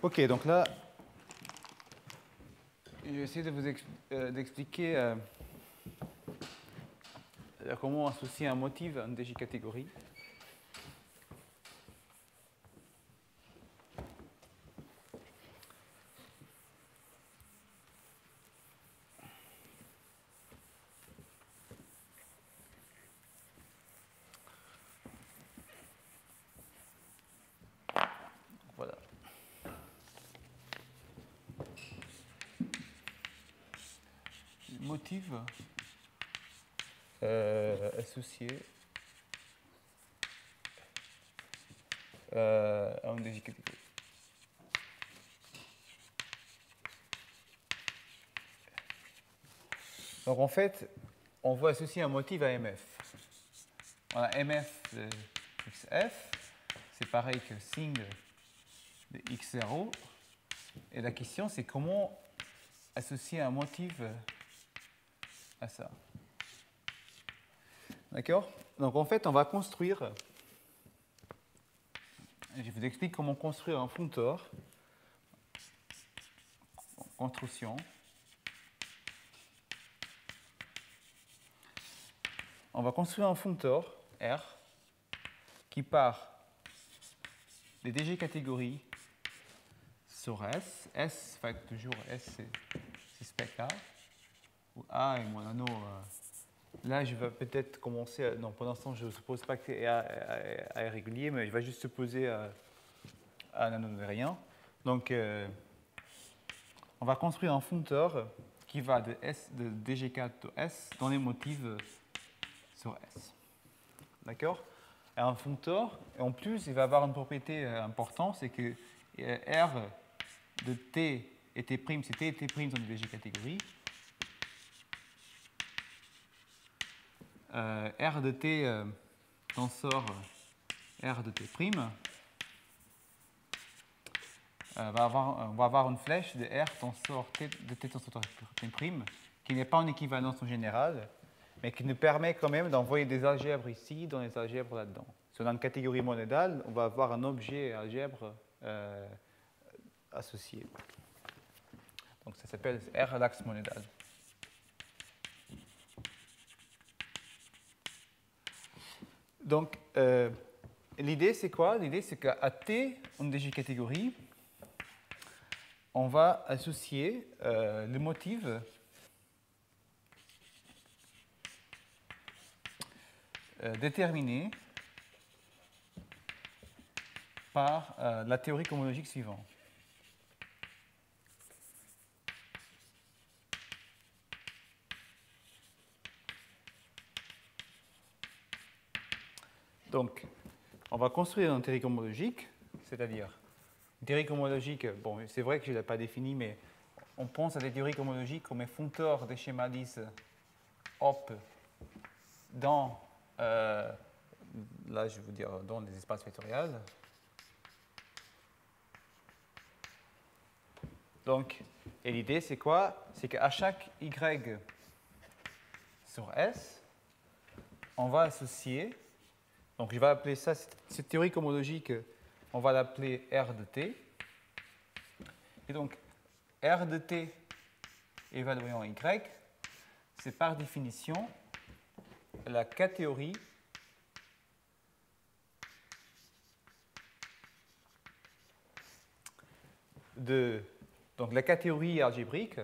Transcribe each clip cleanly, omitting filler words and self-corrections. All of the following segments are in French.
Ok, donc là, je vais essayer de vous d'expliquer comment associer un motif à une DJ catégorie. Voilà. Motif associé à une DJ catégorie. Donc en fait, on va associer un motif à MF. On a MF de XF, c'est pareil que signe de X0. Et la question, c'est comment associer un motif à ça. D'accord? Donc en fait, on va construire, je vous explique comment construire un functor, construction. On va construire un functor, R, qui part des DG catégories sur S. S, fait toujours S, c'est spec A, où A est mon anneau. Là, je vais peut-être commencer. Non, pour l'instant, je ne suppose pas que A est régulier, mais je vais juste supposer un anneau de rien. Donc, on va construire un functor qui va de DG4 à S dans les motifs sur S. D'accord? Et un functor, en plus, il va avoir une propriété importante, c'est que R de T et T', c'est T et T' dans les DG catégories. R de T tensor R de T', on va avoir une flèche de R tensor T de T tensor T', qui n'est pas en équivalence en général, mais qui nous permet quand même d'envoyer des algèbres ici, dans les algèbres là-dedans. Si on a une catégorie monédale, on va avoir un objet algèbre associé. Donc ça s'appelle R l'axe monédal. Donc l'idée c'est quoi? L'idée c'est qu'à T, une DG catégorie, on va associer le motif déterminé par la théorie cohomologique suivante. Donc, on va construire une théorie cohomologique, c'est-à-dire une théorie cohomologique, bon, c'est vrai que je ne l'ai pas définie, mais on pense à des théories cohomologiques comme un functeur des schémas 10 op dans, là je vais vous dire, dans les espaces vectoriels. Donc, et l'idée c'est quoi? C'est qu'à chaque y sur S, on va associer, donc je vais appeler ça, cette théorie cohomologique, on va l'appeler R de T. Et donc, R de T évalué en Y, c'est par définition la catégorie de, donc la catégorie algébrique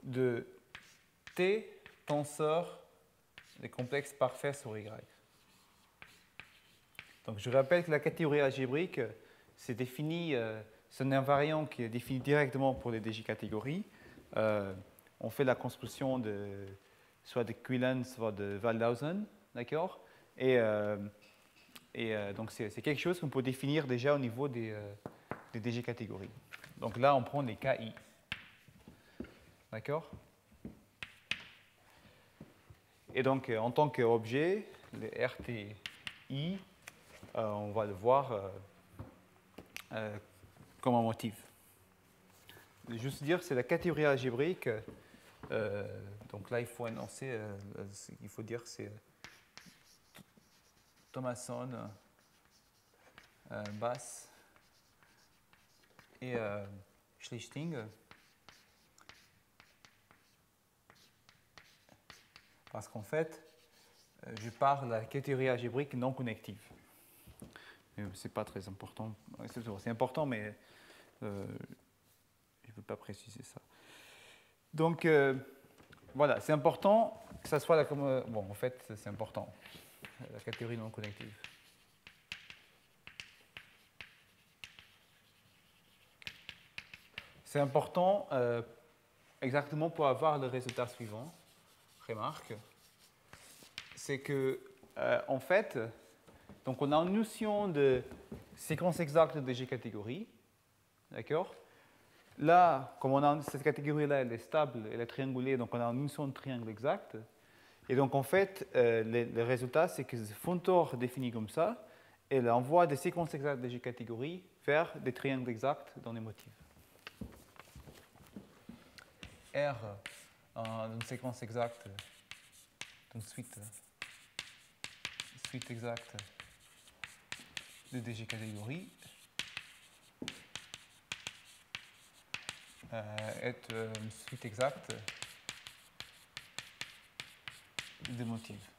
de T tenseur des complexes parfaits sur Y. Donc je rappelle que la catégorie algébrique, c'est défini, c'est un invariant qui est défini directement pour les DG catégories. On fait la construction de soit de Quillen, soit de Waldhausen, d'accord? Et donc c'est quelque chose qu'on peut définir déjà au niveau des DG catégories. Donc là, on prend les KI. D'accord? Et donc, en tant qu'objet, le RTI, on va le voir comme un motif. Juste dire, c'est la catégorie algébrique. Donc là, il faut énoncer, il faut dire c'est Thomasson Bass et Schlichting. Parce qu'en fait, je parle de la catégorie algébrique non connective. Ce n'est pas très important. C'est important, mais je ne peux pas préciser ça. Donc, voilà, c'est important que ça soit la... Bon, en fait, c'est important, la catégorie non connective. C'est important exactement pour avoir le résultat suivant. Remarque, c'est que, en fait, donc on a une notion de séquence exacte de G catégorie, d'accord? Là, comme on a cette catégorie-là, elle est stable, elle est triangulée, donc on a une notion de triangle exact. Et donc, en fait, le résultat, c'est que ce Fontor défini comme ça, elle envoie des séquences exactes de G catégorie vers des triangles exacts dans les motifs. R, une séquence exacte, une suite exacte de DG catégorie est une suite exacte de motifs.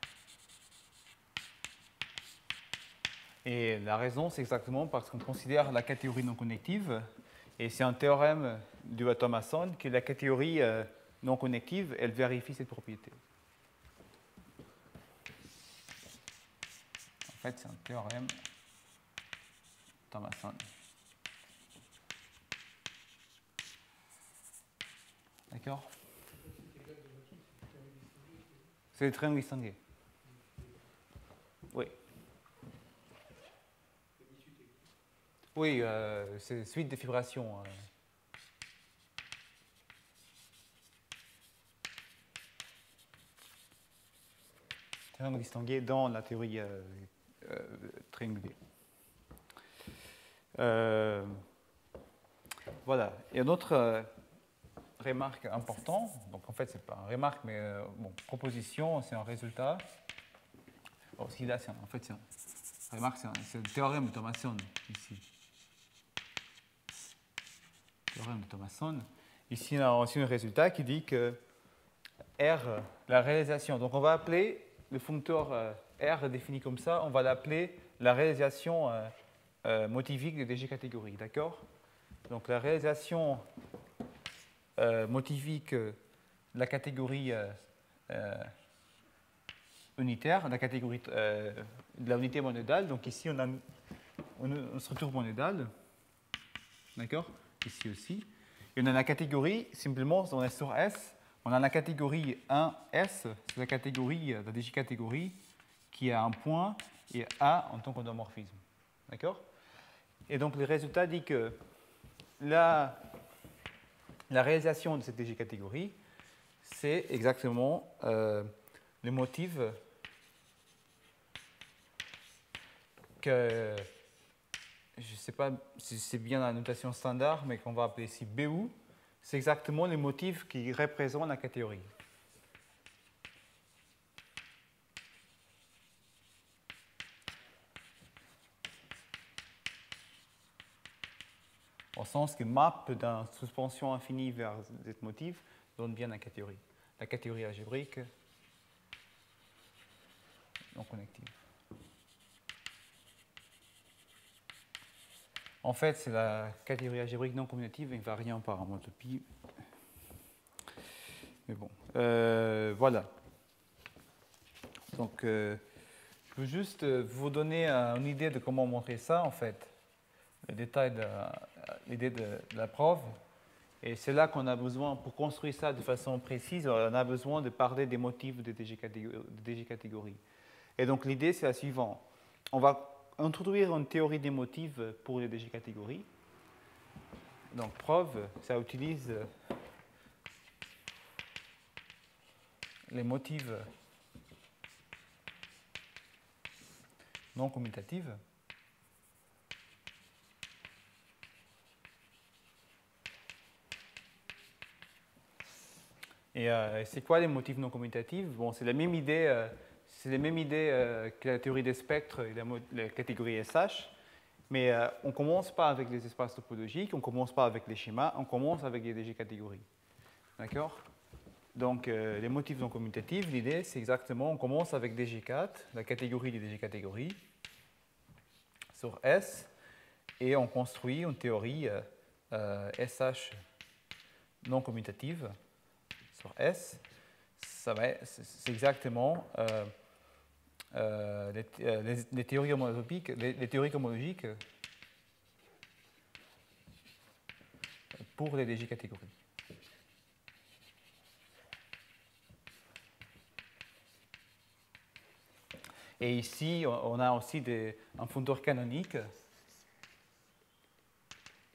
Et la raison, c'est exactement parce qu'on considère la catégorie non connective, et c'est un théorème dû à Thomasson, que la catégorie non connective, elle vérifie cette propriété. En fait, c'est un théorème Thomasson. D'accord? C'est le triangle distingué. Oui. Oui, c'est suite de fibrations. Triangle distingué dans la théorie triangulée. Voilà. Et une autre remarque importante, donc en fait, ce n'est pas une remarque, mais bon, proposition, c'est un résultat. Bon, si là, en fait, c'est une remarque, c'est le théorème de Thomasson ici. Théorème de Thomasson. Ici, on a aussi un résultat qui dit que R, la réalisation, donc on va appeler le foncteur R défini comme ça, on va l'appeler la réalisation motivique de DG catégorie, d'accord? Donc la réalisation motivique de la catégorie unitaire, la catégorie de la unité monodale. Donc ici, on a une structure monodale, d'accord? Ici aussi. Et on a la catégorie, simplement, on est sur S, on a la catégorie 1S, c'est la catégorie, la DG catégorie, qui a un point et A en tant qu'endomorphisme. D'accord? Et donc le résultat dit que la réalisation de cette DG catégorie, c'est exactement le motif que, je ne sais pas si c'est bien la notation standard, mais qu'on va appeler ici BU, c'est exactement le motif qui représente la catégorie. Au sens que map d'une suspension infinie vers ce motif donne bien la catégorie algébrique non connective. En fait, c'est la catégorie algébrique non commutative invariant par homotopie. Mais bon, voilà. Donc, je veux juste vous donner une idée de comment montrer ça, en fait, le détail de l'idée de la preuve. Et c'est là qu'on a besoin, pour construire ça de façon précise, on a besoin de parler des motifs de DG catégorie. Et donc, l'idée, c'est la suivante. On va introduire une théorie des motifs pour les DG catégories. Donc, preuve, ça utilise les motifs non commutatifs. Et c'est quoi les motifs non commutatifs? Bon, c'est la même idée, que la théorie des spectres et la catégorie SH. Mais on ne commence pas avec les espaces topologiques, on ne commence pas avec les schémas, on commence avec les DG catégories. D'accord? Donc, les motifs non commutatifs, l'idée, c'est exactement, on commence avec DG4, la catégorie des DG catégories, sur S, et on construit une théorie SH non commutative sur S. C'est exactement les théories homologiques, les théories homologiques pour les DG catégories. Et ici, on a aussi un fundeur canonique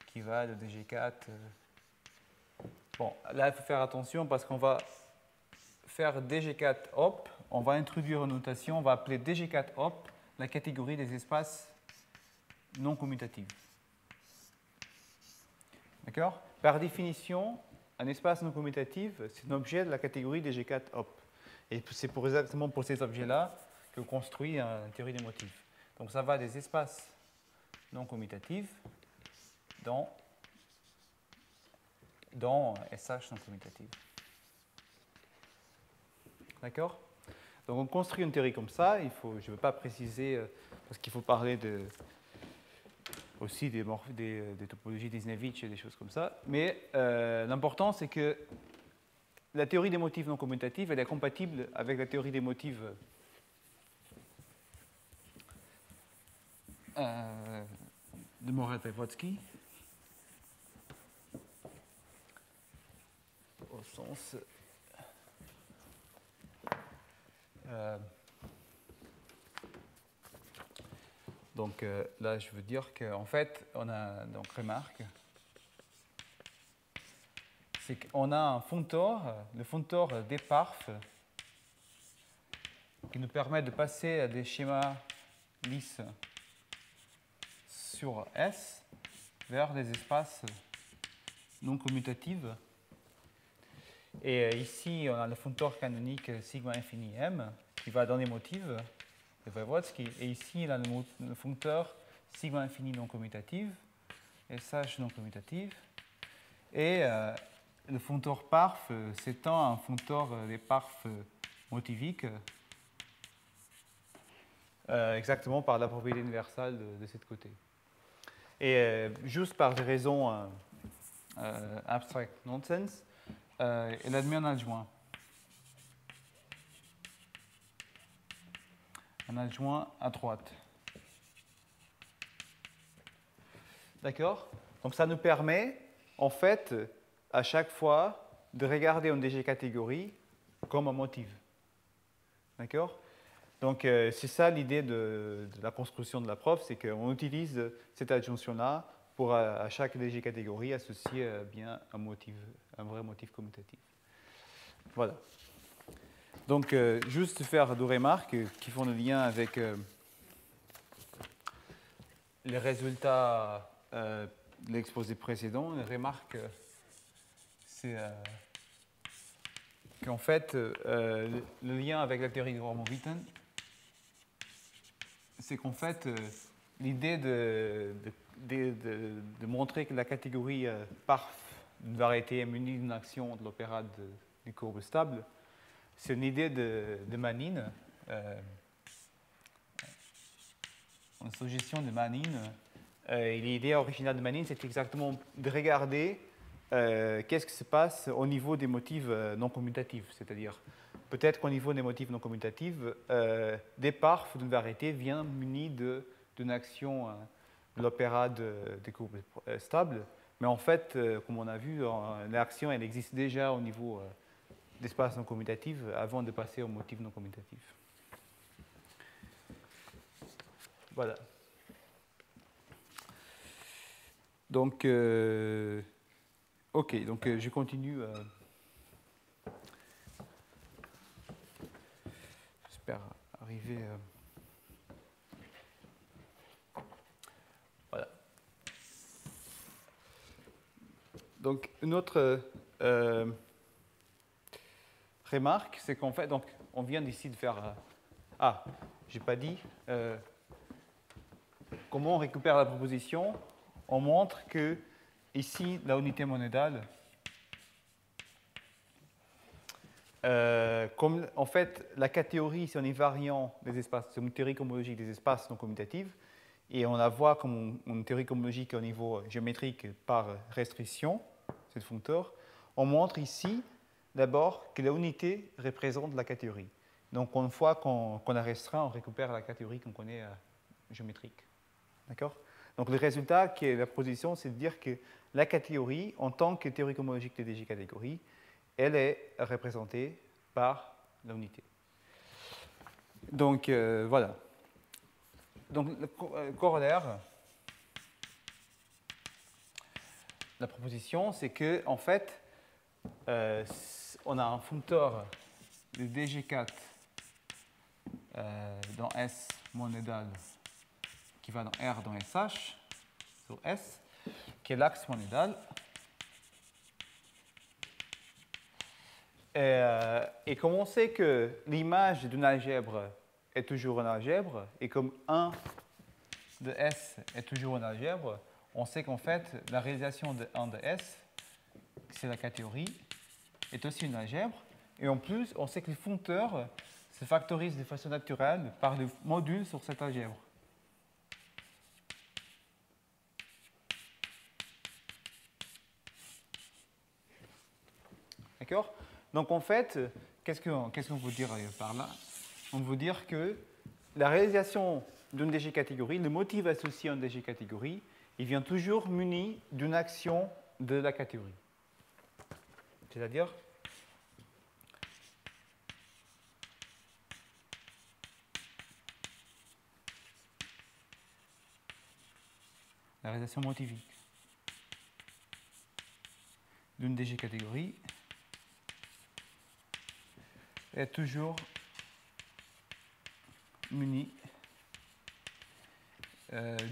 qui va de DG4. Bon, là, il faut faire attention parce qu'on va faire DG4 op, on va introduire une notation, on va appeler DG4 op la catégorie des espaces non commutatifs. D'accord? Par définition, un espace non commutatif, c'est un objet de la catégorie DG4 op. Et c'est exactement pour ces objets-là que construit une théorie des motifs. Donc ça va des espaces non commutatifs dans SH non commutatif. D'accord? Donc on construit une théorie comme ça. Je ne veux pas préciser, parce qu'il faut parler aussi des topologies d'Isnevich et des choses comme ça. Mais l'important, c'est que la théorie des motifs non commutatifs, elle est compatible avec la théorie des motifs de Morat-Weivotsky, au sens donc là, je veux dire qu'en fait, on a donc remarque, c'est qu'on a un functor, le functor d'Eparf, qui nous permet de passer à des schémas lisses sur S vers des espaces non commutatifs. Et ici, on a le functor canonique sigma infini m qui va dans les motifs de Weivotsky. Et ici, il a le functeur sigma infini non commutatif, SH non commutatif. Et le functeur parf s'étend à un functeur des parf motiviques, exactement par la propriété universelle de ce côté. Et juste par des raisons abstract nonsense, elle admet un adjoint. Un adjoint à droite. D'accord? Donc ça nous permet, en fait, à chaque fois, de regarder une DG catégorie comme un motif. D'accord? Donc c'est ça l'idée de la construction de la preuve, c'est qu'on utilise cette adjonction-là pour à chaque DG catégorie associer bien un motif, un vrai motif commutatif. Voilà. Donc, juste faire deux remarques qui font le lien avec les résultats de l'exposé précédent. Les remarques, c'est qu'en fait, le lien avec la théorie de Wormhoff-Witten, c'est qu'en fait, l'idée de montrer que la catégorie parf d'une variété est munie d'une action de l'opéra du courbe stable, c'est une idée de Manin, une suggestion de Manin. Et l'idée originale de Manin, c'est exactement de regarder qu'est-ce qui se passe au niveau des motifs non commutatifs. C'est-à-dire, peut-être qu'au niveau des motifs non commutatifs, des parfs d'une variété viennent munis d'une action de l'opéra des courbes stables. Mais en fait, comme on a vu, l'action, elle existe déjà au niveau d'espace non commutatif avant de passer au motif non commutatif. Voilà. Donc, ok, donc je continue. J'espère arriver. Voilà. Donc, une autre remarque, c'est qu'en fait, donc, on vient ici de faire. Ah, j'ai pas dit. comment on récupère la proposition? On montre que ici, la unité monédale, comme en fait, la catégorie, c'est un invariant des espaces, c'est une théorie cohomologique des espaces non commutatifs, et on la voit comme une théorie cohomologique au niveau géométrique par restriction, c'est le functeur. On montre ici, d'abord, que la unité représente la catégorie. Donc, une fois qu'on a restreint, on récupère la catégorie qu'on connaît géométrique. D'accord? Donc, le résultat, qui est la proposition, c'est de dire que la catégorie, en tant que théorie cohomologique des DG catégories, elle est représentée par la unité. Donc, voilà. Donc, le corollaire, la proposition, c'est que, en fait, on a un functeur de DG4 dans S monédal qui va dans R dans SH, sur S, qui est l'axe monédal. Et comme on sait que l'image d'une algèbre est toujours une algèbre, et comme 1 de S est toujours une algèbre, on sait qu'en fait, la réalisation de 1 de S, c'est la catégorie, est aussi une algèbre. Et en plus, on sait que les functeurs se factorisent de façon naturelle par le module sur cette algèbre. D'accord? Donc en fait, qu'est-ce qu'on veut dire par là? On veut dire que la réalisation d'une DG catégorie, le motif associé à une DG catégorie, il vient toujours muni d'une action de la catégorie. C'est-à-dire, la réalisation motivique d'une DG catégorie est toujours muni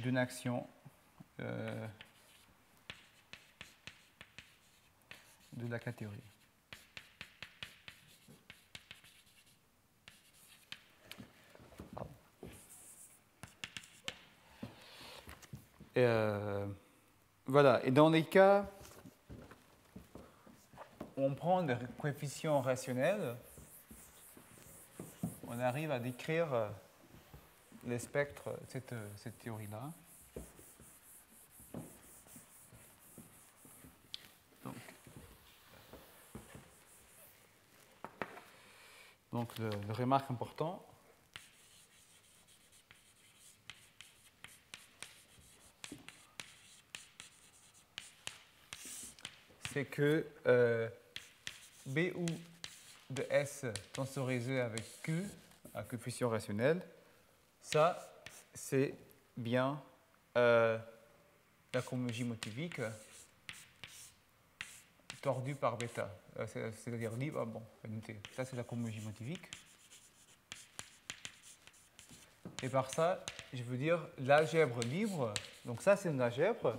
d'une action de la catégorie. Voilà, et dans les cas où on prend des coefficients rationnels, on arrive à décrire les spectres de cette théorie-là. Donc le remarque important, c'est que BU de S tensorisé avec Q, à coefficient rationnel, ça, c'est bien la cohomologie motivique tordue par bêta. C'est-à-dire libre, bon, ça c'est la cohomologie motivique. Et par ça, je veux dire l'algèbre libre, donc ça c'est une algèbre,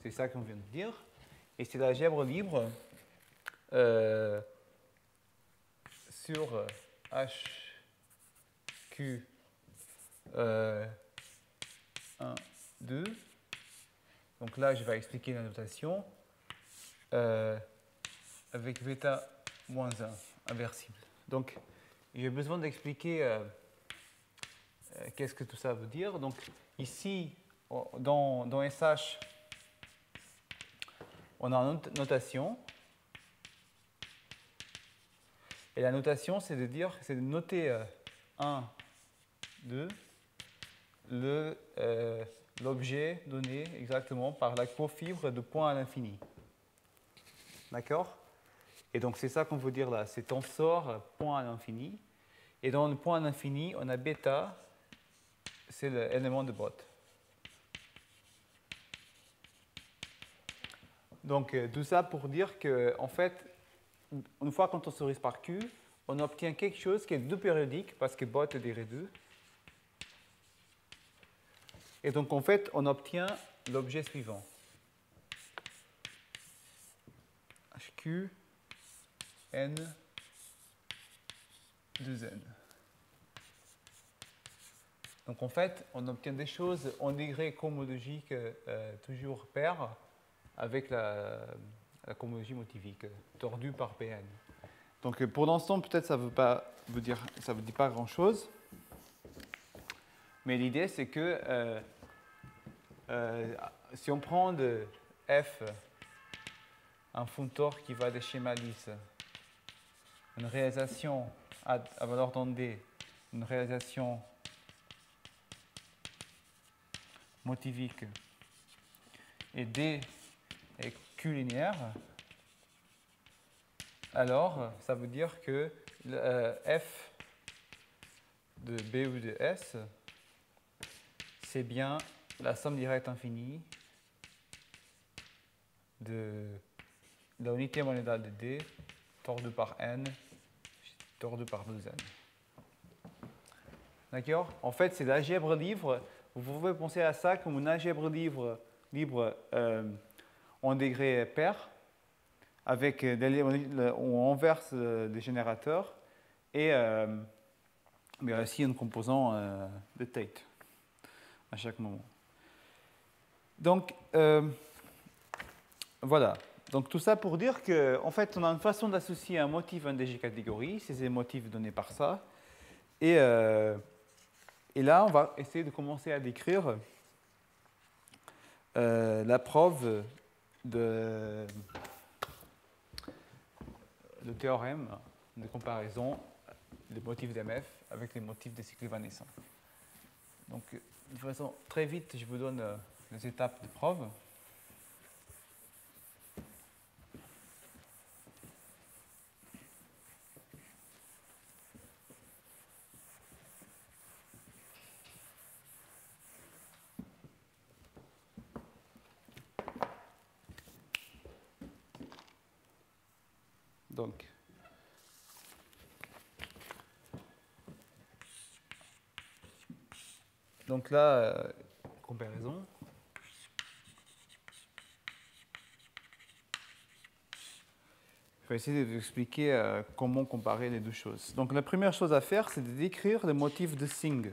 c'est ça qu'on vient de dire, et c'est l'algèbre libre sur HQ 1, 2. Donc là, je vais expliquer la notation avec bêta moins 1, inversible. Donc, j'ai besoin d'expliquer qu'est-ce que tout ça veut dire. Donc, ici, dans SH, on a une notation. Et la notation, c'est de noter 1, 2, l'objet donné exactement par la cofibre de point à l'infini. D'accord? Et donc, c'est ça qu'on veut dire là. C'est tensor point à l'infini. Et dans le point à l'infini, on a bêta, c'est l'élément de Bott. Donc, tout ça pour dire que, en fait, une fois qu'on tensorise par Q, on obtient quelque chose qui est 2 périodique parce que Bott est degré 2. Et donc, en fait, on obtient l'objet suivant. HQ N 2N. Donc en fait, on obtient des choses en degré cohomologique toujours pair avec la cohomologie motivique tordue par Pn. Donc pour l'instant, peut-être ça ne veut pas vous dire, ça vous dit pas grand-chose. Mais l'idée, c'est que si on prend de f un functeur qui va de schéma lisse, une réalisation à valeur dans D, une réalisation motivique, et D est Q linéaire, alors ça veut dire que f de B ou de S, c'est bien la somme directe infinie de la unité monédale de D tordue par N tordue par 2N. D'accord? En fait, c'est l'algèbre libre. Vous pouvez penser à ça comme une algèbre libre en degré pair, avec on inverse des générateurs et mais aussi un composant de Tate à chaque moment. Donc, voilà. Donc, tout ça pour dire qu'en fait, on a une façon d'associer un motif à une DG catégorie, c'est ces motifs donnés par ça. Et là, on va essayer de commencer à décrire la preuve de théorème de comparaison des motifs d'MF avec les motifs des cycles évanescents. Donc, de façon très vite, je vous donne les étapes de preuve. Donc là, comparaison. Je vais essayer de vous expliquer comment comparer les deux choses. Donc la première chose à faire, c'est de décrire le motif de Singh.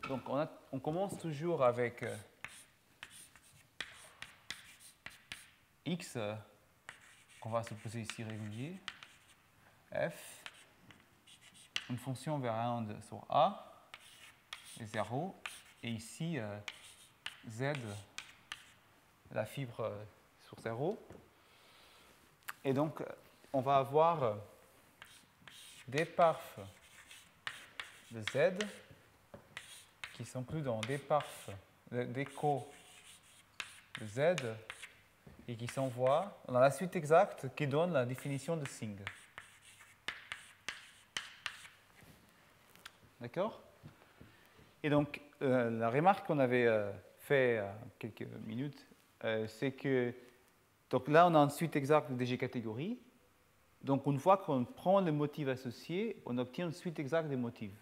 Donc on commence toujours avec x, qu'on va supposer ici régulier, f, une fonction vers 1 sur a, et 0, et ici z, la fibre sur 0. Et donc on va avoir des parfs de z qui s'incluent dans des parfs d'écho de z et qui s'envoient dans la suite exacte qui donne la définition de Singh. D'accord? Et donc, la remarque qu'on avait fait quelques minutes, c'est que donc là, on a une suite exacte de G catégories. Donc, une fois qu'on prend le motif associé, on obtient une suite exacte des motifs.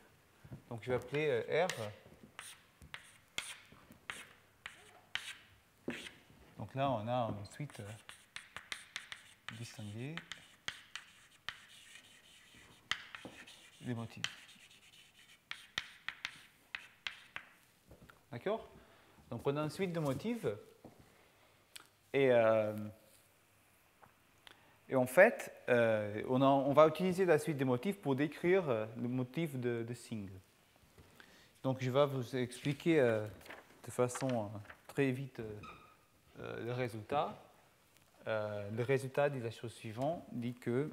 Donc, je vais appeler R. Donc là, on a une suite distinguée des motifs. D'accord? Donc on a une suite de motifs. Et en fait, on va utiliser la suite des motifs pour décrire le motif de Singh. Donc je vais vous expliquer de façon très vite le résultat. Le résultat dit la chose suivante, dit que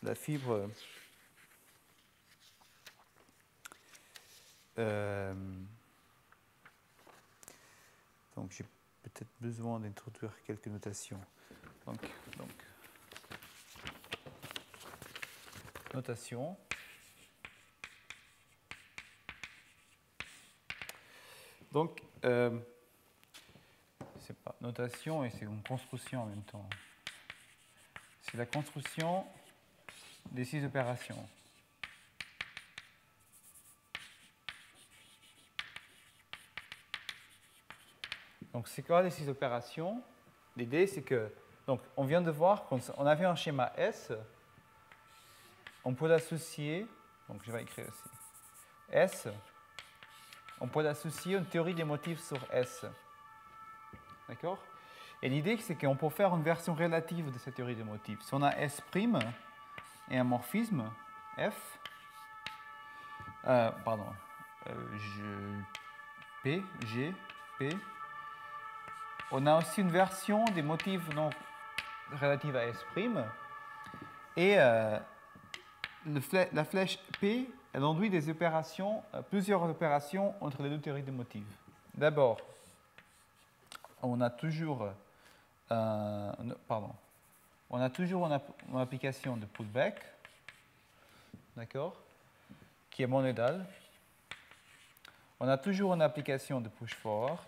la fibre donc j'ai peut-être besoin d'introduire quelques notations. Donc notation. Donc c'est pas notation et c'est une construction en même temps. C'est la construction des 6 opérations. Donc, c'est quoi les 6 opérations? L'idée, c'est que Donc, on vient de voir qu'on avait un schéma S. On peut l'associer, donc je vais écrire aussi, S, on peut l'associer à une théorie des motifs sur S. D'accord? Et l'idée, c'est qu'on peut faire une version relative de cette théorie des motifs. Si on a S' et un morphisme, F, P, G, P, on a aussi une version des motifs non relative à S', et la flèche P, elle induit des opérations, plusieurs opérations entre les deux théories des motifs. D'abord, on a toujours une application de pullback, d'accord, qui est monédale. On a toujours une application de push forward.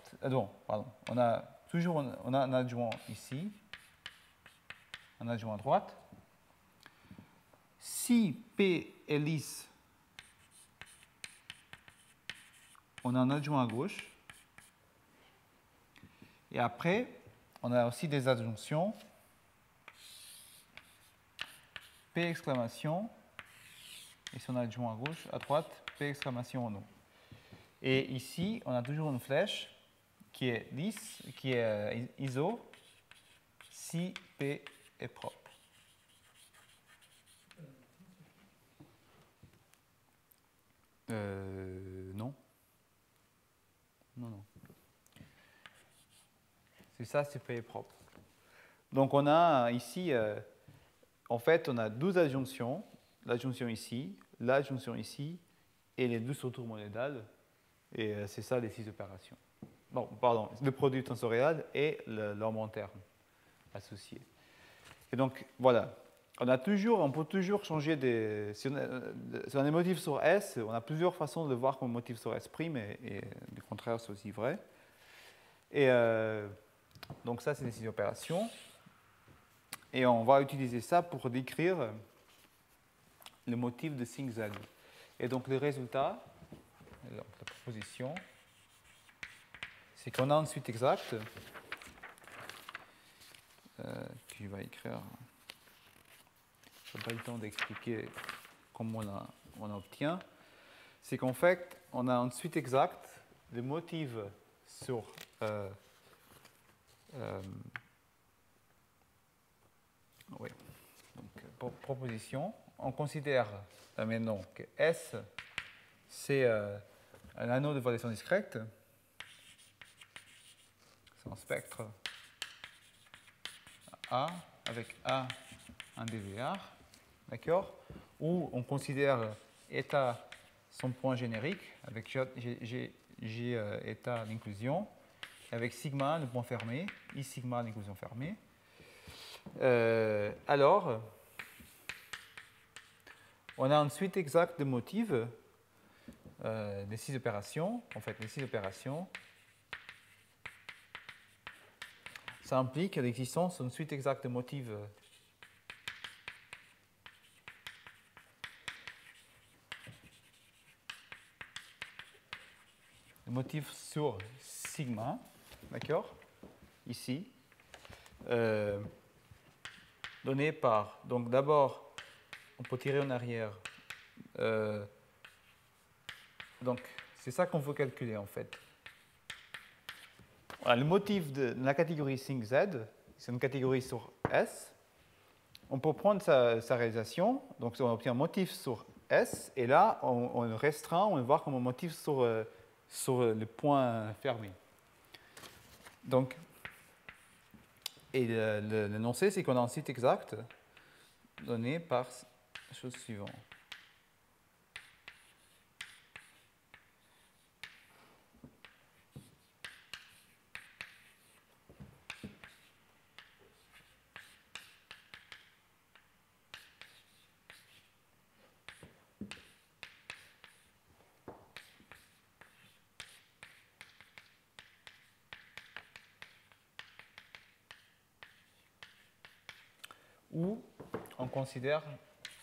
On a toujours un adjoint ici, un adjoint à droite. Si P est lisse, on a un adjoint à gauche. Et après, on a aussi des adjonctions. P exclamation. Et si on a adjoint à gauche, à droite, P exclamation en haut. Et ici, on a toujours une flèche qui est lisse, qui est ISO, si P est propre. Non. Non. C'est ça, c'est P est propre. Donc on a ici, en fait, on a 12 adjonctions. L'adjonction ici, et les 2 retours monédales. Et c'est ça les 6 opérations. Bon, pardon, le produit tensorial et l'ordre terme associé. Et donc, voilà. On peut toujours changer si on a des motifs sur S, on a plusieurs façons de le voir comme motif sur S', et le contraire, c'est aussi vrai. Et donc, ça, c'est les 6 opérations. Et on va utiliser ça pour décrire le motif de sign Z. Et donc, le résultat, la proposition, c'est qu'on a une suite exacte qui va écrire. Je n'ai pas eu le temps d'expliquer comment on obtient. C'est qu'en fait, on a une suite exacte de motifs sur oui. Donc, pour proposition, on considère maintenant que S, c'est un anneau de variation discrète. C'est un spectre A avec A un DVR, d'accord, où on considère état son point générique avec G état d'inclusion, avec sigma le point fermé, I sigma l'inclusion fermée. Alors, on a une suite exacte de motifs des 6 opérations. En fait, les 6 opérations, ça implique l'existence d'une suite exacte de motifs sur sigma, d'accord, ici, donné par, donc d'abord, on peut tirer en arrière, donc c'est ça qu'on veut calculer en fait. Voilà, le motif de la catégorie sign Z, c'est une catégorie sur S. On peut prendre sa réalisation, donc on obtient un motif sur S, et là on restreint, on va voir comme un motif sur le point fermé. Donc, et l'énoncé, c'est qu'on a un site exact donné par la chose suivante. Où on considère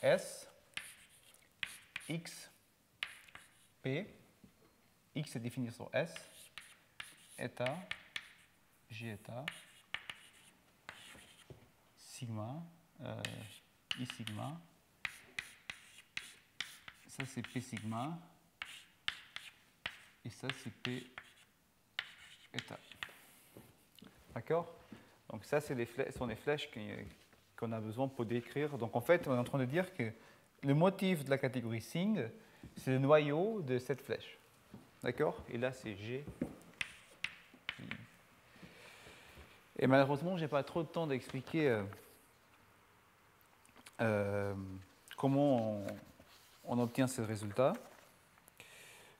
S, X, P, X est défini sur S, état, J état, sigma, I sigma. Ça, c'est P sigma. Et ça, c'est P eta. D'accord? Donc ça, sont les flèches qu'on a besoin pour décrire. Donc en fait, on est en train de dire que le motif de la catégorie Sing, c'est le noyau de cette flèche. D'accord? Et là, c'est G. Et malheureusement, je n'ai pas trop de temps d'expliquer comment on obtient ce résultat.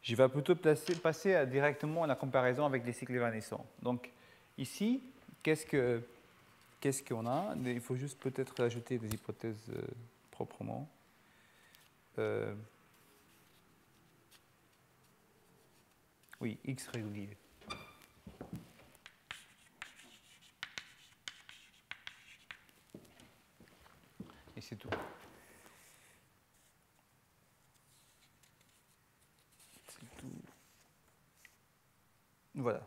Je vais plutôt passer directement à la comparaison avec les cycles évanescents. Donc ici, qu'est-ce qu'on a? Il faut juste peut-être ajouter des hypothèses proprement. Oui, X régulier. Et c'est tout. C'est tout. Voilà.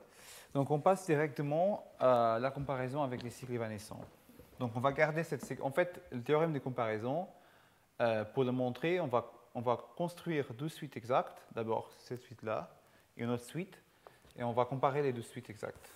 Donc on passe directement à la comparaison avec les cycles évanescents. Donc on va garder cette séquence. En fait, le théorème de comparaison, pour le montrer, on va construire deux suites exactes. D'abord cette suite-là et une autre suite. Et on va comparer les deux suites exactes.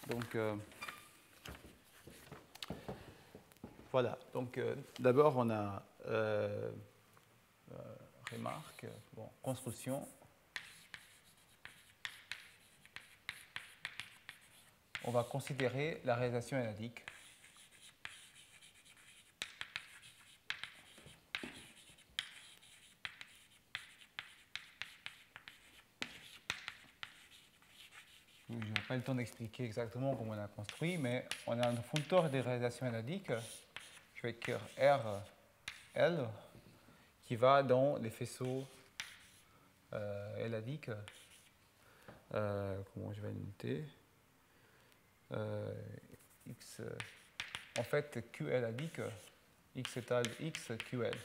Donc, voilà. Donc, d'abord, on a remarque, bon, construction. On va considérer la réalisation énadique. Je n'ai pas le temps d'expliquer exactement comment on a construit, mais on a un functeur de réalisation énadique. Je vais écrire RL qui va dans les faisceaux énadiques. Comment je vais le noter? X, en fait, QL indique X égale X QL.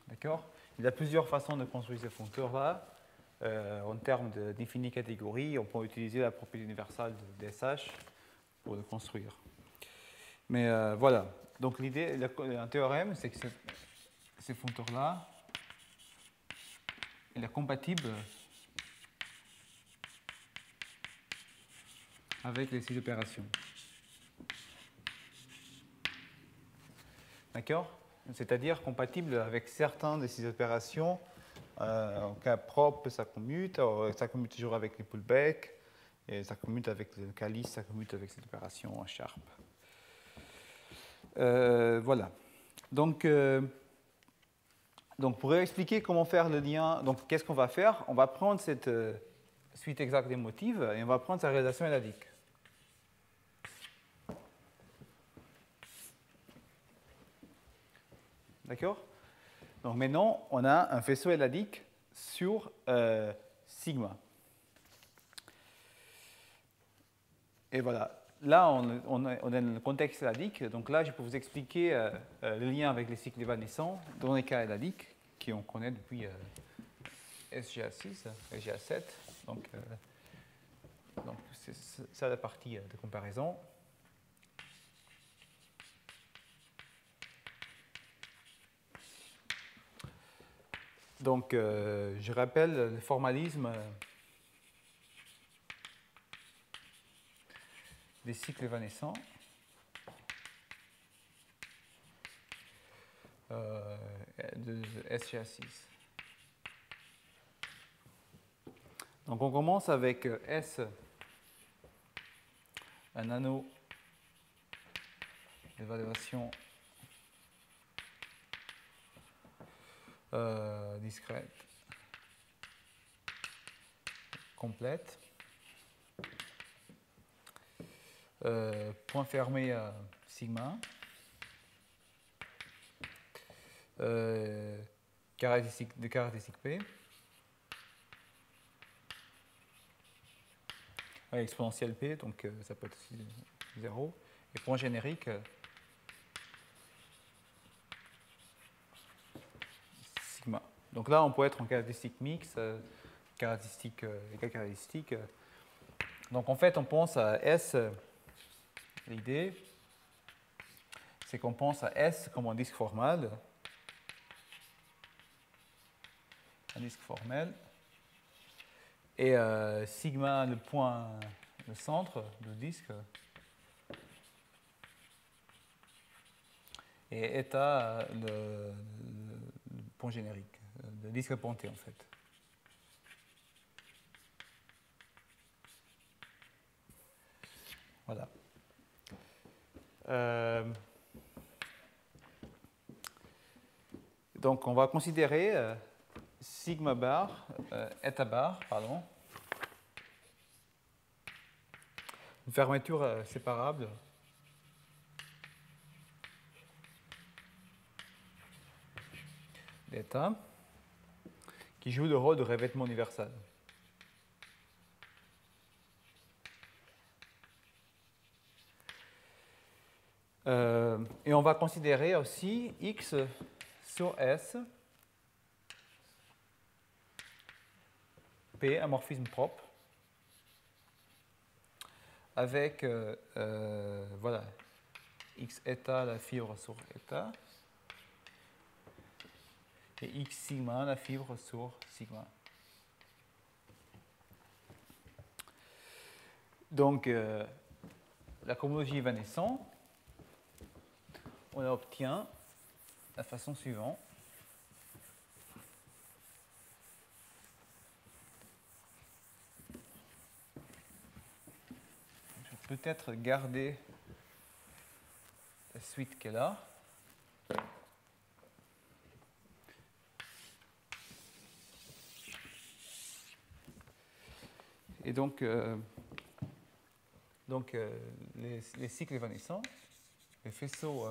D'accord? Il y a plusieurs façons de construire ces functeurs-là. En termes d'infini catégorie, on peut utiliser la propriété universelle de DSH pour le construire. Mais voilà. Donc l'idée, un théorème, c'est que ces functeurs-là, il est compatible avec les six opérations. D'accord? C'est-à-dire compatible avec certaines de ces opérations. En cas propre, ça commute toujours avec les pullbacks, et ça commute avec le calice, ça commute avec cette opération en sharp. Voilà. Donc, pour expliquer comment faire le lien, donc qu'est-ce qu'on va faire? On va prendre cette suite exacte des motifs et on va prendre sa réalisation énadique. D'accord? Donc maintenant, on a un faisceau énadique sur sigma. Et voilà. Là, on a le contexte énadique. Donc là, je peux vous expliquer le lien avec les cycles évanescents dans les cas énadiques, qu'on connaît depuis SGA6, SGA7. Donc c'est ça la partie de comparaison. Donc, je rappelle le formalisme des cycles évanescents. De SGA6. Donc, on commence avec S, un anneau d'évaluation discrète, complète. Point fermé à sigma. Caractéristique P. Exponentielle P, donc ça peut être aussi 0. Et point générique, sigma. Donc là, on peut être en caractéristique mixte, caractéristique égale caractéristique. Donc en fait, on pense à S, l'idée, c'est qu'on pense à S comme un disque formel. Un disque formel. Et sigma, le point, le centre du disque. Et eta, le point générique, le disque ponté en fait. Voilà. Donc on va considérer sigma bar, eta bar, pardon, une fermeture séparable d'état qui joue le rôle de revêtement universel. Et on va considérer aussi X sur S, P, un morphisme propre, avec voilà, X eta, la fibre sur eta, et X sigma, la fibre sur sigma. Donc, la cohomologie évanescente, on obtient la façon suivante. Je vais peut-être garder la suite qui est là. Et donc les cycles évanescents, les faisceaux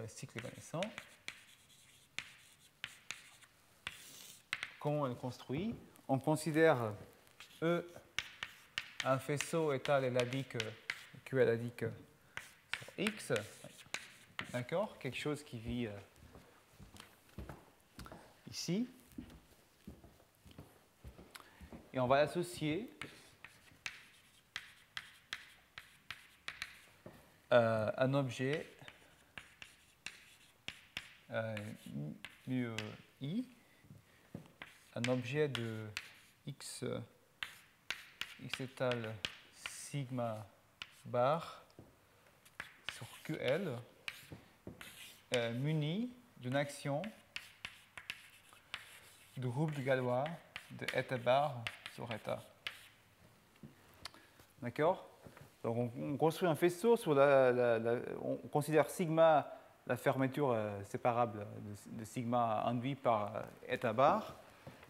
cycles évanescents, comment on le construit? On considère E un faisceau étal éladique, Q éladique sur X, d'accord? Quelque chose qui vit ici. Et on va associer un objet mu I, un objet de X étal sigma bar sur QL muni d'une action du groupe de Galois de eta bar sur eta. D'accord? Donc on construit un faisceau sur on considère sigma la fermeture séparable de sigma induit par eta bar,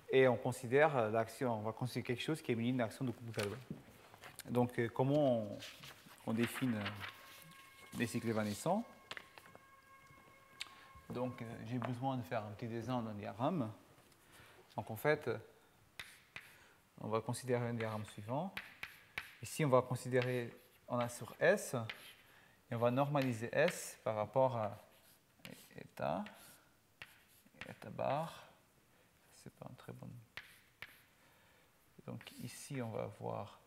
et on considère l'action, on va considérer quelque chose qui est muni d'une action de groupe Galois. Donc comment on définit les cycles évanescents? Donc j'ai besoin de faire un petit dessin d'un diagramme. Donc en fait, on va considérer un diagramme suivant. Ici, on va considérer, on a sur S, et on va normaliser S par rapport à eta bar. C'est pas un très bon. Donc ici, on va avoir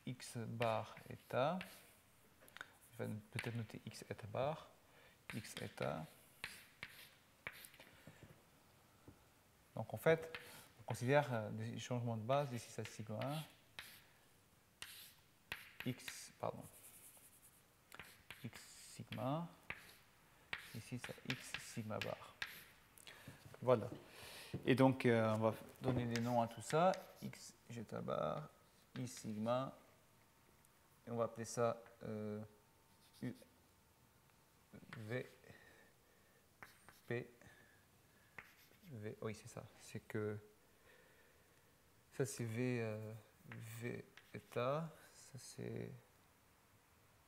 X bar eta. Je vais peut-être noter X eta bar, X eta. Donc en fait, on considère des changements de base. Ici, c'est sigma 1. X sigma. Ici, c'est X sigma bar. Voilà. Et donc, on va donner des noms à tout ça. X zeta bar, I sigma. Et on va appeler ça U, V, P, V. Oui, c'est ça. C'est que ça, c'est V, V eta. Ça, c'est.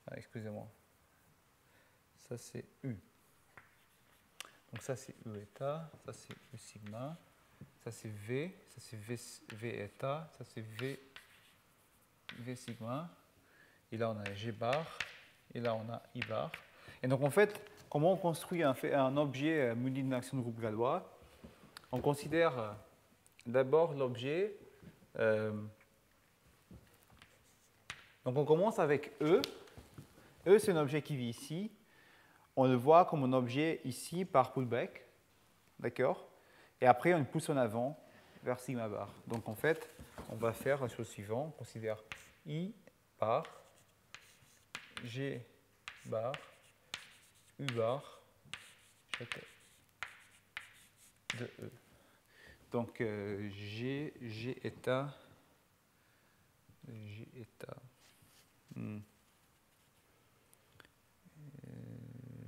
Ah, excusez-moi. Ça, c'est U. Donc, ça, c'est U eta. Ça, c'est U sigma. Ça, c'est V. Ça, c'est V eta. Ça, c'est V V sigma. Et là, on a G bar. Et là, on a I bar. Et donc, en fait, comment on construit un objet muni d'une action de groupe galois? On considère d'abord l'objet. Donc, on commence avec E. E, c'est un objet qui vit ici. On le voit comme un objet ici par pullback. D'accord? Et après, on le pousse en avant vers sigma bar. Donc, en fait, on va faire la chose suivante. On considère I bar, G bar, U bar, de E. Donc, G état, G état.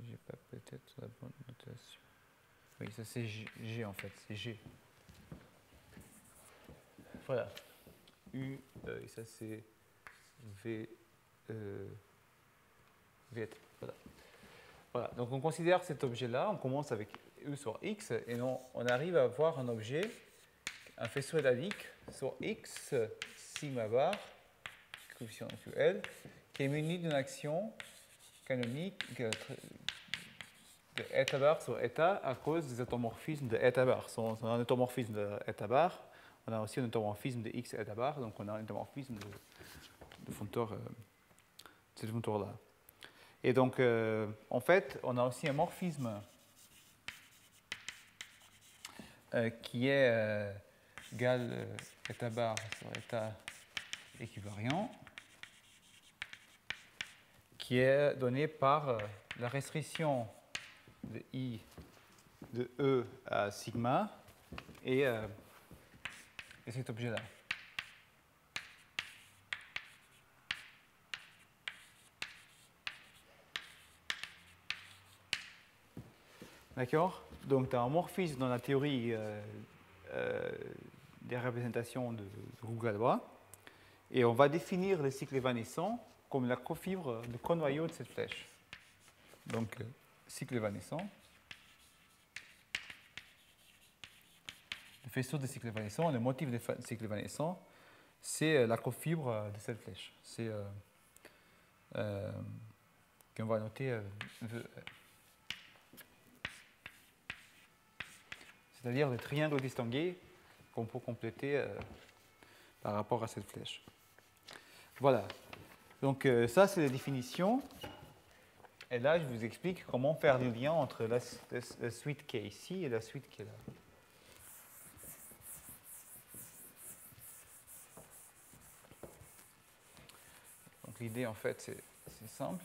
J'ai pas peut-être la bonne notation. Oui, ça c'est G en fait, c'est G. Voilà. U, et ça c'est V, V. Voilà. Voilà. Donc on considère cet objet-là, on commence avec E sur X, et on arrive à avoir un objet, un faisceau élastique sur X, sigma bar, coefficient QL, qui est muni d'une action canonique de eta bar sur eta à cause des automorphismes de eta bar. On a un automorphisme de eta bar, on a aussi un automorphisme de x eta bar, donc on a un automorphisme de Fontor, ce Fontor-là. Et donc, en fait, on a aussi un morphisme qui est égal eta bar sur eta équivariant, qui est donné par la restriction de I de E à sigma et cet objet-là. D'accord? Donc, tu as un morphisme dans la théorie des représentations de groupe galois. Et on va définir le cycle évanescent comme la cofibre de conoyau de cette flèche. Donc, cycle évanescent. Le faisceau de cycle évanescent, le motif de cycle évanescent, c'est la cofibre de cette flèche. C'est qu'on va noter c'est-à-dire le triangle distingué qu'on peut compléter par rapport à cette flèche. Voilà. Donc ça, c'est la définition. Et là, je vous explique comment faire du lien entre la suite qui est ici et la suite qui est là. Donc l'idée, en fait, c'est simple.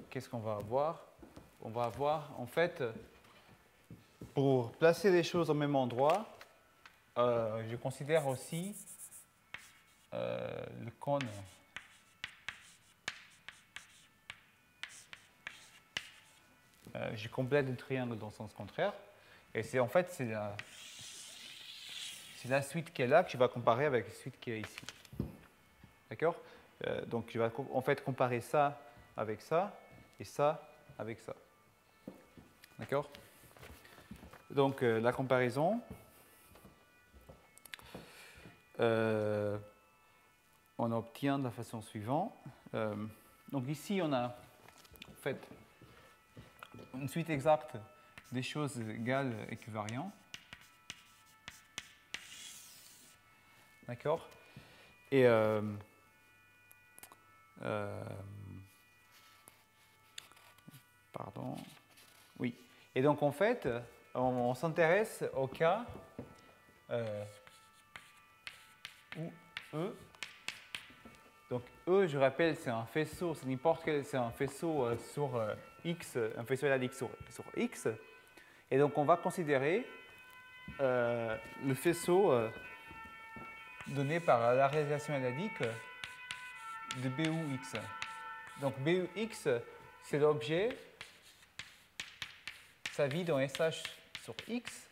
Qu'est-ce qu'on va avoir? On va avoir, en fait, pour placer les choses au même endroit, je considère aussi le cône je complète le triangle dans le sens contraire. Et c'est en fait, c'est la suite qui est là que je vais comparer avec la suite qui est ici. D'accord? Donc, je vais en fait comparer ça avec ça et ça avec ça. D'accord? Donc, la comparaison, on obtient de la façon suivante. Donc, ici, on a en fait une suite exacte des choses égales équivariantes. D'accord? Et pardon. Oui. Et donc, en fait, on s'intéresse au cas où E. Donc, E, je rappelle, c'est un faisceau, c'est n'importe quel, c'est un faisceau sur X, un faisceau élastique sur X. Et donc, on va considérer le faisceau donné par la réalisation élastique de BUX. Donc, BUX, c'est l'objet, ça vit dans SH sur X.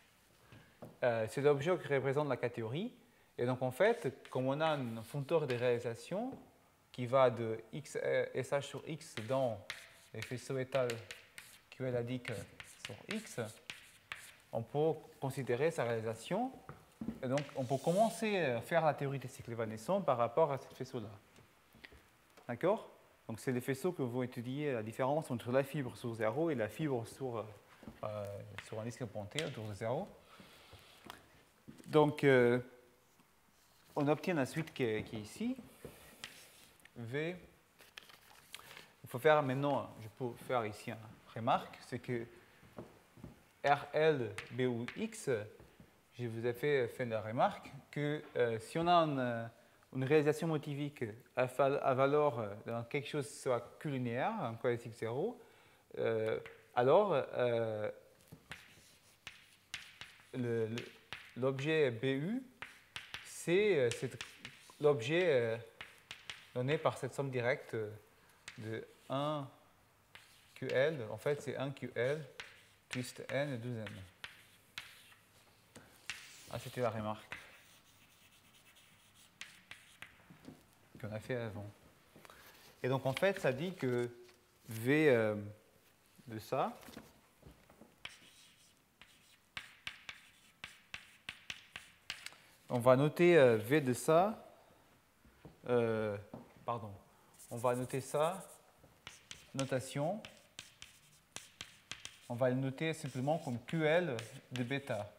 C'est l'objet qui représente la catégorie. Et donc, en fait, comme on a un fonteur de réalisation qui va de SH sur X dans les faisceaux étals QL adique sur X, on peut considérer sa réalisation. Et donc, on peut commencer à faire la théorie des cycles évanescents par rapport à ce faisceau-là. D'accord? Donc, c'est les faisceaux que vont étudier la différence entre la fibre sur 0 et la fibre sur un disque pointé autour de 0. Donc, on obtient la suite qui est ici. V. Il faut faire maintenant, je peux faire ici une remarque, c'est que RL, B ou X, je vous ai fait la remarque que si on a une réalisation motivique à valeur dans quelque chose soit Q-linéaire, un quadratique 0, alors l'objet BU, c'est l'objet donné par cette somme directe de 1 QL. En fait, c'est 1 QL, twist N et 2N. Ah, c'était la remarque qu'on a fait avant. Et donc, en fait, ça dit que V de ça, on va noter V de ça, pardon, on va noter ça, notation, on va le noter simplement comme QL de bêta.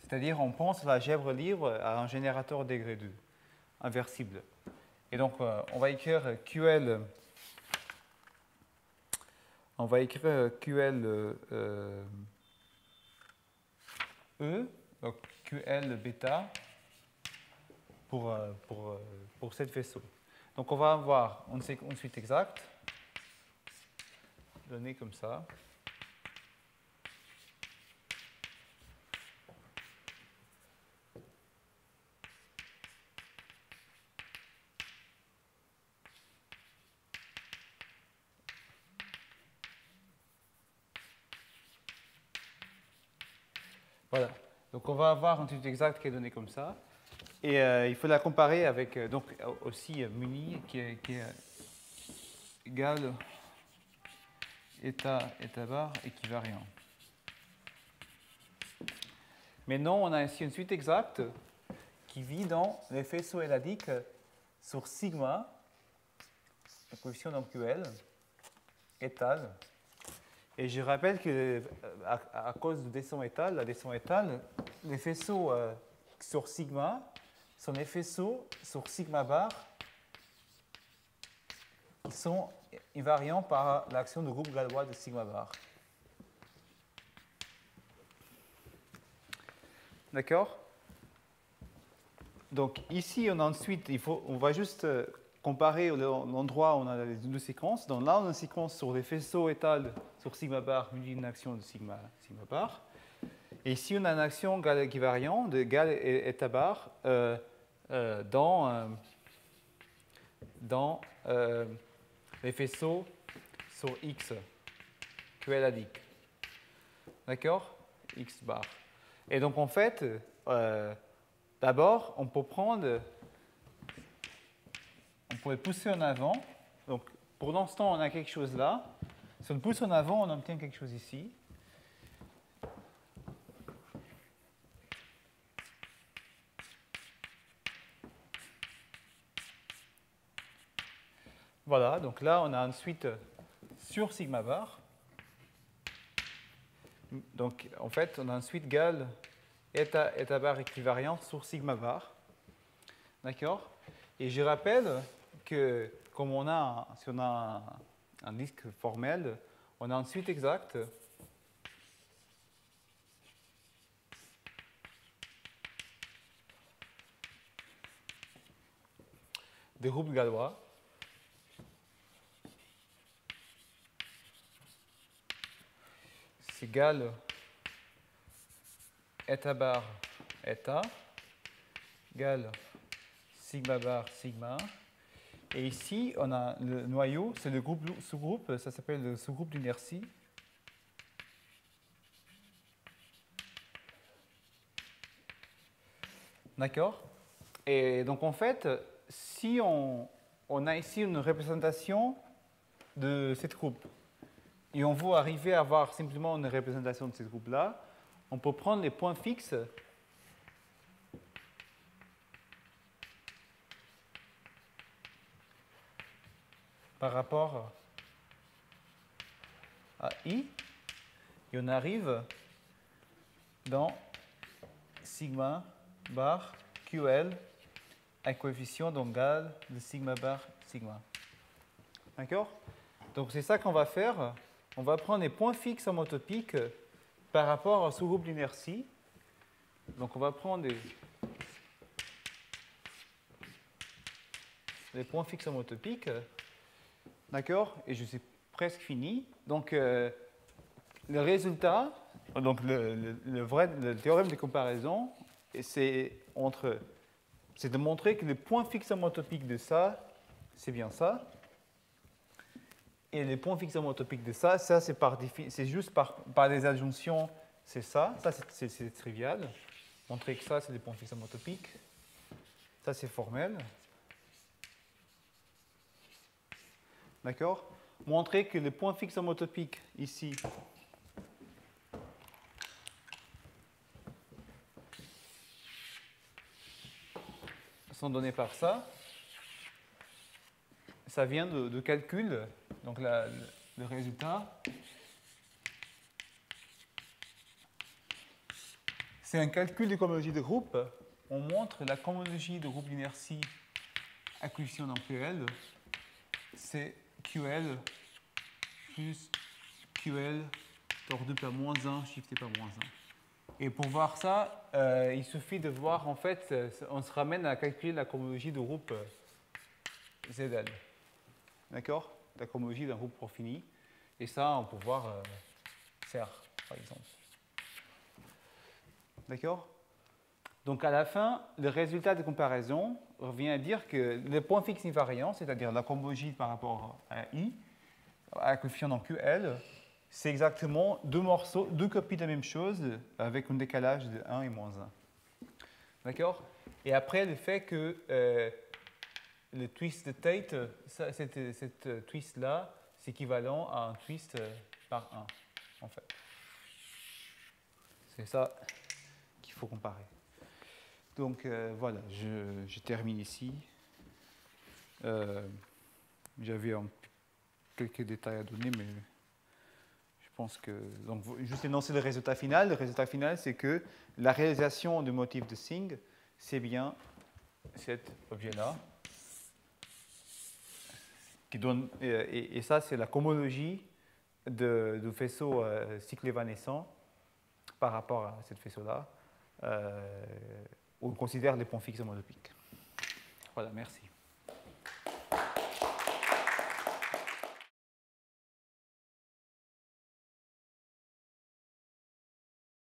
C'est-à-dire, on pense l'algèbre libre à un générateur degré 2, inversible. Et donc, on va écrire QL, E, donc QL bêta, pour cette vaisseau. Donc, on va avoir une suite exacte, donnée comme ça. Voilà. Donc, on va avoir une suite exacte qui est donnée comme ça. Et il faut la comparer avec donc aussi muni qui est égal état bar équivariant. Maintenant, on a ici une suite exacte qui vit dans les faisceaux éladiques sur sigma, le coefficient dans QL, étal. Et je rappelle que à cause de descente étale, la descente étale, les faisceaux sur sigma sont des faisceaux sur sigma bar qui sont invariants par l'action du groupe galois de sigma bar. D'accord? Donc ici, on a ensuite, on va juste comparer l'endroit où on a les deux séquences. Donc là, on a une séquence sur les faisceaux étales sur sigma bar, une action de sigma bar. Et ici, on a une action gal équivariant de gal état bar dans les faisceaux sur X, QL adique. D'accord? X bar. Et donc, en fait, d'abord, on peut le pousser en avant. Donc, pour l'instant, on a quelque chose là. Si on le pousse en avant, on obtient quelque chose ici. Voilà, donc là, on a une suite sur sigma bar. Donc, en fait, on a une suite gal état bar équivariant sur sigma bar. D'accord? Et je rappelle que, comme si on a un disque formel, on a une suite exacte des groupes galois. C'est gal état bar état, gal sigma bar sigma. Et ici, on a le noyau, c'est le sous-groupe, ça s'appelle le sous-groupe d'inertie. D'accord? Et donc, en fait, si on a ici une représentation de cette groupe, et on veut arriver à avoir simplement une représentation de cette groupe-là, on peut prendre les points fixes par rapport à I, et on arrive dans sigma bar QL un coefficient d'égal de sigma bar sigma. D'accord? Donc c'est ça qu'on va faire. On va prendre les points fixes homotopiques par rapport au sous-groupe d'inertie. Donc on va prendre les points fixes homotopiques. D'accord? Et je suis presque fini. Donc le résultat, donc le théorème de comparaison, c'est de montrer que le point fixe homotopique de ça, c'est bien ça. Et les points fixes homotopiques de ça, c'est juste par des adjonctions, c'est ça. Ça, c'est trivial. Montrer que ça, c'est des points fixes homotopiques. Ça, c'est formel. D'accord? Montrer que les points fixes homotopiques ici sont donnés par ça. Ça vient de calcul. Donc le résultat, c'est un calcul de cohomologie de groupe. On montre la cohomologie de groupe d'inertie à coefficient dans QL. C'est QL plus QL tort 2 par moins 1 shifté par moins 1. Et pour voir ça, il suffit de voir, en fait, on se ramène à calculer la cohomologie de groupe ZL. D'accord? La cohomologie d'un groupe profini. Et ça, on peut voir CR, par exemple. D'accord? Donc à la fin, le résultat de comparaison revient à dire que le point fixe invariant, c'est-à-dire la cohomologie par rapport à I, à coefficient dans QL, c'est exactement deux copies de la même chose avec un décalage de 1 et moins 1. D'accord? Et après, le fait que le twist de Tate, cette twist-là, c'est équivalent à un twist par 1, en fait. C'est ça qu'il faut comparer. Donc voilà, je termine ici. J'avais quelques détails à donner, mais je pense que... Donc, juste énoncer le résultat final. Le résultat final, c'est que la réalisation du motif de Singh, c'est bien cet objet-là. Et ça, c'est la cohomologie du faisceau cycle évanescent par rapport à ce faisceau-là, où on considère les points fixes homotopiques. Voilà, merci.